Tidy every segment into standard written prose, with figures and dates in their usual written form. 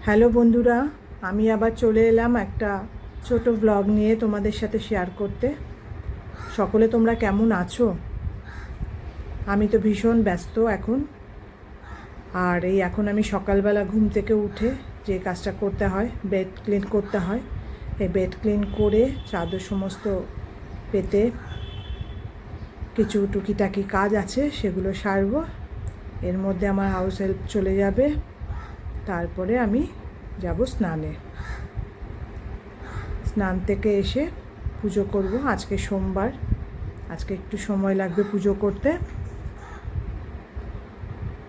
Hello বন্ধুরা, আমি আবার চলে এলাম একটা ছোট ব্লগ নিয়ে তোমাদের সাথে শেয়ার করতে। সকলে তোমরা কেমন আছো? আমি তো ভীষণ ব্যস্ত এখন। আর এখন আমি সকালবেলা ঘুম থেকে উঠে যে কাজটা করতে হয়, বেড ক্লিন করতে হয়, এই বেড ক্লিন করে চাদর সমস্ত পেতে কিছু টুকিটাকি কাজ আছে সেগুলো সারবো। এর মধ্যে আমার হাউস হেল্প চলে যাবে, তারপরে আমি যাব স্নানে। স্নান থেকে এসে পুজো করব। আজকে সোমবার, আজকে একটু সময় লাগবে পুজো করতে।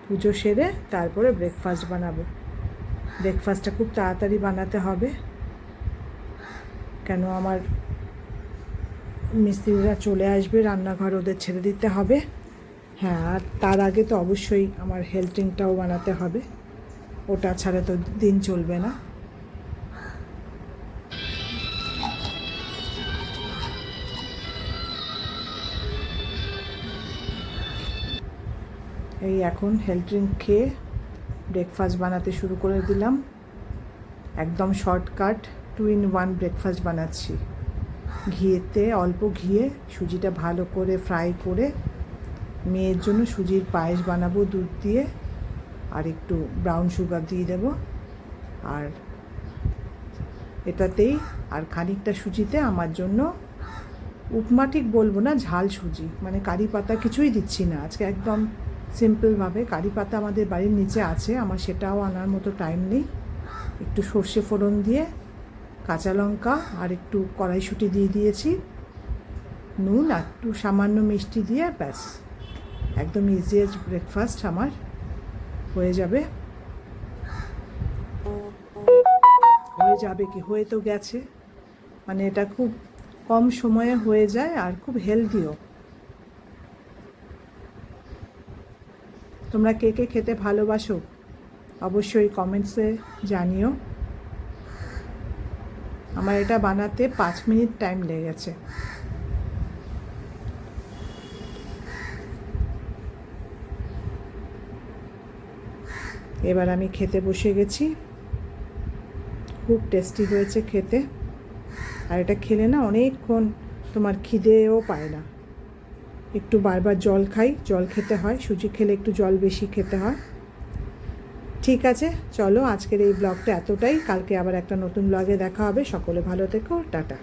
পুজো সেরে তারপরে ব্রেকফাস্ট বানাবো। ব্রেকফাস্টটা খুব তাড়াতাড়ি বানাতে হবে, কেন আমার মিস্ত্রিরা চলে আসবে, রান্নাঘর ওদের ছেড়ে দিতে হবে। হ্যাঁ, আর তার আগে তো অবশ্যই আমার হেলথ ড্রিঙ্কটাও বানাতে হবে, ওটা ছাড়া তো দিন চলবে না। এই এখন হেলথ ড্রিঙ্ক খেয়ে ব্রেকফাস্ট বানাতে শুরু করে দিলাম। একদম শর্টকাট 2-in-1 ব্রেকফাস্ট বানাচ্ছি। ঘিয়েতে, অল্প ঘিয়ে সুজিটা ভালো করে ফ্রাই করে মেয়ের জন্য সুজির পায়েস বানাবো দুধ দিয়ে, আর একটু ব্রাউন সুগার দিয়ে দেব। আর এটাতেই আর খানিকটা সুজিতে আমার জন্য উপমা ঠিক বলবো না, ঝাল সুজি, মানে কারি পাতা কিছুই দিচ্ছি না আজকে, একদম সিম্পলভাবে। কারি পাতা আমাদের বাড়ির নিচে আছে, আমার সেটাও আনার মতো টাইম নেই। একটু সর্ষে ফোড়ন দিয়ে, কাঁচা লঙ্কা আর একটু কড়াইশুঁটি দিয়ে দিয়েছি, নুন আর একটু সামান্য মিষ্টি দিয়ে, ব্যাস একদম ইজিয়েস্ট ব্রেকফাস্ট আমার হয়ে যাবে। হয়ে তো গেছে, মানে এটা খুব কম সময়ে হয়ে যায় আর খুব হেলদিও। তোমরা কে কে খেতে ভালোবাসো অবশ্যই কমেন্টসে জানিও। আমার এটা বানাতে 5 মিনিট টাইম লেগেছে। এবার আমি খেতে বসে গেছি। খুব টেস্টি হয়েছে খেতে, আর এটা খেলে না অনেকক্ষণ তোমার খিদেও পায় না। একটু বারবার জল খেতে হয়, সুজি খেলে একটু জল বেশি খেতে হয়। ঠিক আছে, চলো আজকের এই ব্লগটা এতটাই। কালকে আবার একটা নতুন ব্লগে দেখা হবে। সকলে ভালো থেকো, টাটা।